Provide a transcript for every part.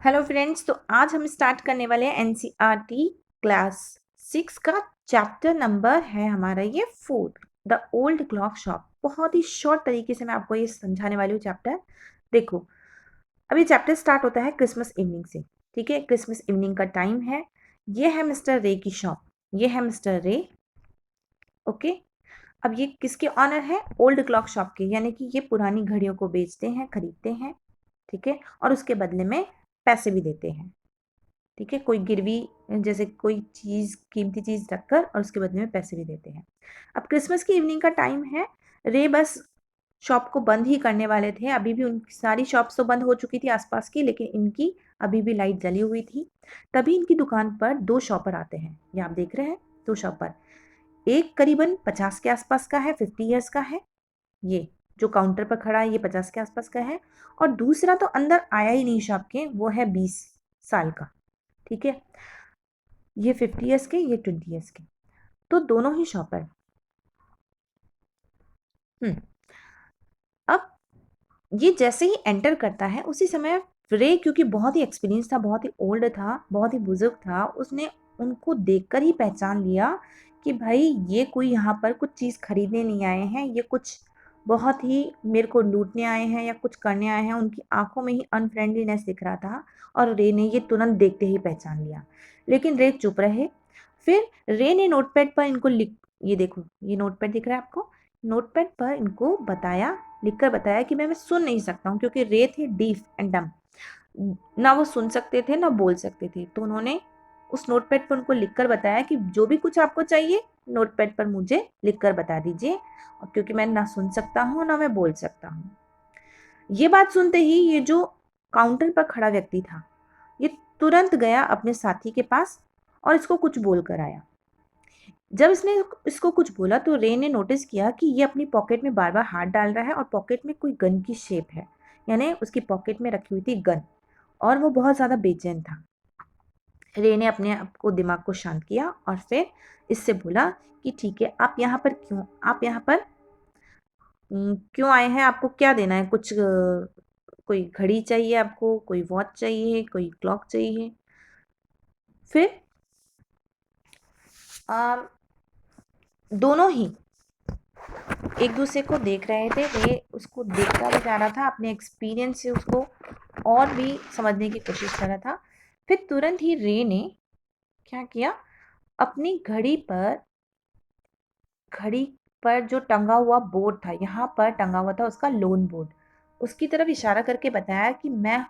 Hello friends, तो आज हम स्टार्ट करने वाले हैं एनसीईआरटी क्लास 6 का चैप्टर नंबर है हमारा ये 4 द ओल्ड क्लॉक शॉप। बहुत ही शॉर्ट तरीके से मैं आपको ये समझाने वाली हूँ चैप्टर। देखो, अभी चैप्टर स्टार्ट होता है क्रिसमस इवनिंग से। ठीक है, क्रिसमस इवनिंग का टाइम है। ये है मिस्टर रे की शॉप, ये है मिस्टर रे। ओके, अब ये किसके ऑनर है? ओल्ड क्लॉक शॉप के, यानी कि ये पुरानी घड़ियों को बेचते हैं, खरीदते हैं। ठीक है, और उसके बदले में पैसे भी देते हैं। ठीक है, कोई गिरवी, जैसे कोई चीज, कीमती चीज रखकर और उसके बदले में पैसे भी देते हैं। अब क्रिसमस की इवनिंग का टाइम है। रे बस शॉप को बंद ही करने वाले थे। अभी भी उनकी सारी शॉप्स तो बंद हो चुकी थी आसपास की, लेकिन इनकी अभी भी लाइट जली हुई थी। तभी इनकी दुकान पर दो शॉपर आते हैं। ये आप देख रहे हैं, दो शॉपर। एक करीबन 50 के आसपास का है, 50 ईयर्स का है। ये जो काउंटर पर खड़ा है ये 50 के आसपास का है। और दूसरा तो अंदर आया ही नहीं शॉप के, वो है 20 साल का। ठीक है, ये 50 ईयर्स के, ये 20 ईयर्स के, तो दोनों ही शॉपर। हम्म अब ये जैसे ही एंटर करता है उसी समय रे, क्योंकि बहुत ही एक्सपीरियंस था, बहुत ही ओल्ड था, बहुत ही बुजुर्ग था, उसने उनको देखकर ही पहचान लिया कि भाई ये कोई यहाँ पर कुछ चीज़ खरीदने नहीं आए हैं, ये कुछ बहुत ही मेरे को लूटने आए हैं या कुछ करने आए हैं। उनकी आंखों में ही अनफ्रेंडलीनेस दिख रहा था और रे ने ये तुरंत देखते ही पहचान लिया। लेकिन रे चुप रहे। फिर रे ने नोटपैड पर इनको लिख, ये देखो, ये नोटपैड दिख रहा है आपको? नोटपैड पर इनको बताया, लिखकर बताया कि मैं सुन नहीं सकता हूँ, क्योंकि रे थे डीफ एंड डम, ना वो सुन सकते थे ना बोल सकते थे। तो उन्होंने उस नोटपैड पर उनको लिखकर बताया कि जो भी कुछ आपको चाहिए नोटपैड पर मुझे लिखकर बता दीजिए, और क्योंकि मैं ना सुन सकता हूँ ना मैं बोल सकता हूँ। ये बात सुनते ही ये जो काउंटर पर खड़ा व्यक्ति था, ये तुरंत गया अपने साथी के पास और इसको कुछ बोल कर आया। जब इसने इसको कुछ बोला तो रे ने नोटिस किया कि ये अपनी पॉकेट में बार बार हाथ डाल रहा है और पॉकेट में कोई गन की शेप है, यानी उसकी पॉकेट में रखी हुई थी गन, और वो बहुत ज़्यादा बेचैन था। रे ने अपने आप को, दिमाग को शांत किया और फिर इससे बोला कि ठीक है, आप यहाँ पर क्यों, आप यहाँ पर क्यों आए हैं? आपको क्या देना है? कुछ कोई घड़ी चाहिए आपको, कोई वॉच चाहिए, कोई क्लॉक चाहिए? फिर आ, दोनों ही एक दूसरे को देख रहे थे। रे उसको देखता भी जा रहा था, अपने एक्सपीरियंस से उसको और भी समझने की कोशिश कर रहा था। फिर तुरंत ही रे ने क्या किया, अपनी घड़ी पर जो टंगा हुआ बोर्ड था, यहाँ पर टंगा हुआ था उसका लोन बोर्ड, उसकी तरफ इशारा करके बताया कि मैं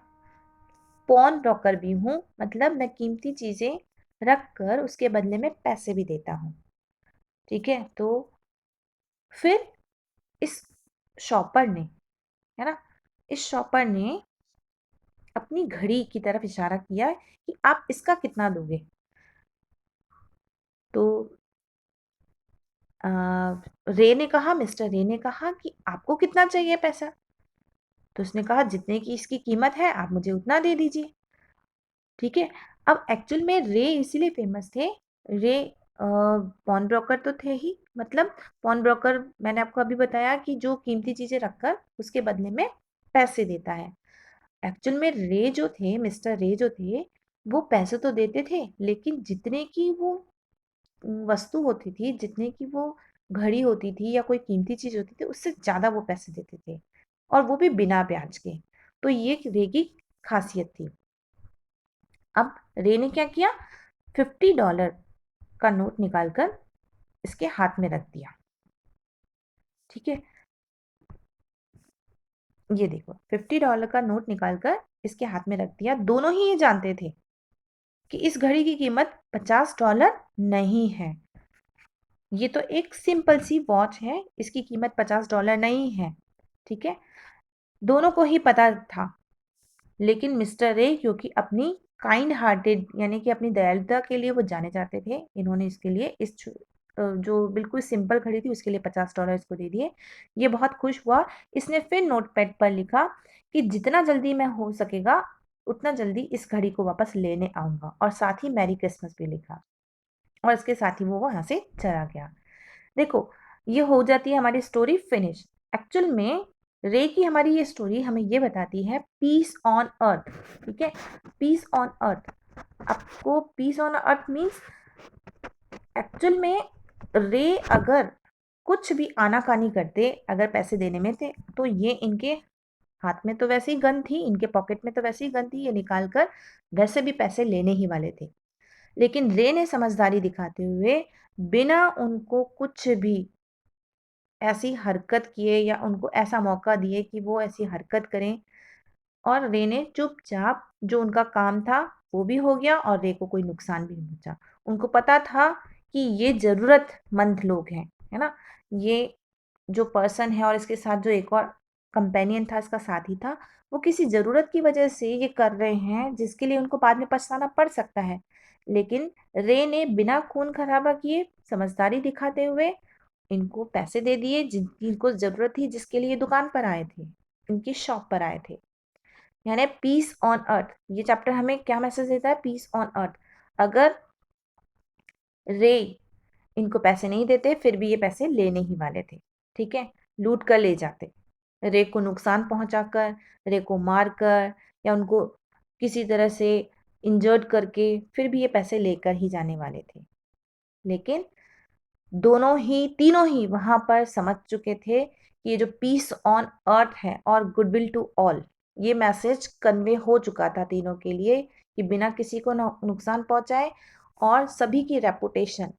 पॉन ब्रोकर भी हूँ, मतलब मैं कीमती चीजें रख कर उसके बदले में पैसे भी देता हूँ। ठीक है, तो फिर इस शॉपर ने, है ना, इस शॉपर ने अपनी घड़ी की तरफ इशारा किया कि आप इसका कितना दोगे? तो रे ने कहा, मिस्टर रे ने कहा कि आपको कितना चाहिए पैसा? तो उसने कहा जितने की इसकी कीमत है आप मुझे उतना दे दीजिए। ठीक है, अब एक्चुअल में रे इसीलिए फेमस थे। रे पॉन ब्रोकर तो थे ही, मतलब पॉन ब्रोकर मैंने आपको अभी बताया कि जो कीमती चीजें रखकर उसके बदले में पैसे देता है। एक्चुअल में रे जो थे, मिस्टर रे जो थे, वो पैसे तो देते थे, लेकिन जितने की वो वस्तु होती थी, जितने की वो घड़ी होती थी या कोई कीमती चीज होती थी, उससे ज्यादा वो पैसे देते थे, और वो भी बिना ब्याज के। तो ये रे की खासियत थी। अब रे ने क्या किया, $50 का नोट निकालकर इसके हाथ में रख दिया। ठीक है, ये देखो, $50 का नोट निकालकर इसके हाथ में रख दिया। दोनों ही ये जानते थे कि इस घड़ी की कीमत $50 नहीं है। ये तो एक सिंपल सी वॉच है, इसकी कीमत $50 नहीं है। ठीक है, दोनों को ही पता था। लेकिन मिस्टर रे, क्योंकि अपनी काइंड हार्टेड, यानी कि अपनी दयालुता के लिए वो जाने जाते थे, इन्होंने इसके लिए जो बिल्कुल सिंपल घड़ी थी उसके लिए $50 इसको दे दिए। ये बहुत खुश हुआ। इसने फिर नोटपैड पर लिखा कि जितना जल्दी मैं हो सकेगा उतना जल्दी इस घड़ी को वापस लेने आऊंगा, और साथ ही मैरी क्रिसमस भी लिखा, और इसके साथ ही वो वहां से चला गया। देखो, ये हो जाती है हमारी स्टोरी फिनिश। एक्चुअल में रे की हमारी ये स्टोरी हमें ये बताती है पीस ऑन अर्थ, ठीक है, पीस ऑन अर्थ। आपको peace on earth means actual में रे अगर कुछ भी आनाकानी करते, अगर पैसे देने में थे, तो ये इनके हाथ में तो वैसे ही गन थी, इनके पॉकेट में तो वैसे ही गन थी, ये निकाल कर वैसे भी पैसे लेने ही वाले थे। लेकिन रे ने समझदारी दिखाते हुए बिना उनको कुछ भी ऐसी हरकत किए या उनको ऐसा मौका दिए कि वो ऐसी हरकत करें, और रे ने चुपचाप जो उनका काम था वो भी हो गया और रे को कोई नुकसान भी नहीं पहुंचा। उनको पता था कि ये जरूरतमंद लोग हैं, है ना, ये जो पर्सन है और इसके साथ जो एक और कंपेनियन था, इसका साथी था, वो किसी जरूरत की वजह से ये कर रहे हैं जिसके लिए उनको बाद में पछताना पड़ सकता है। लेकिन रे ने बिना खून खराबा किए समझदारी दिखाते हुए इनको पैसे दे दिए जिनकी इनको जरूरत थी, जिसके लिए दुकान पर आए थे, इनकी शॉप पर आए थे। यानी पीस ऑन अर्थ, ये चैप्टर हमें क्या मैसेज देता है? Peace on earth. अगर रे इनको पैसे नहीं देते फिर भी ये पैसे लेने ही वाले थे, ठीक है, लूट कर ले जाते, रे को नुकसान पहुंचाकर, रे को मार कर या उनको किसी तरह से इंजर्ड करके फिर भी ये पैसे लेकर ही जाने वाले थे। लेकिन दोनों ही तीनों ही वहां पर समझ चुके थे कि ये जो पीस ऑन अर्थ है और गुडविल टू ऑल, ये मैसेज कन्वे हो चुका था तीनों के लिए कि बिना किसी को नुकसान पहुंचाए और सभी की रेपुटेशन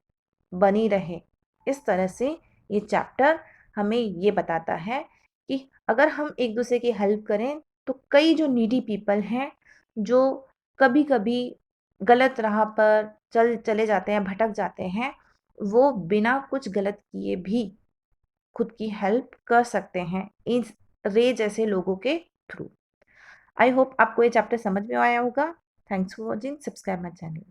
बनी रहे। इस तरह से ये चैप्टर हमें ये बताता है कि अगर हम एक दूसरे की हेल्प करें तो कई जो नीडी पीपल हैं, जो कभी कभी गलत राह पर चले जाते हैं, भटक जाते हैं, वो बिना कुछ गलत किए भी खुद की हेल्प कर सकते हैं इस रे जैसे लोगों के थ्रू। आई होप आपको ये चैप्टर समझ में आया होगा। Thanks for watching, subscribe my channel.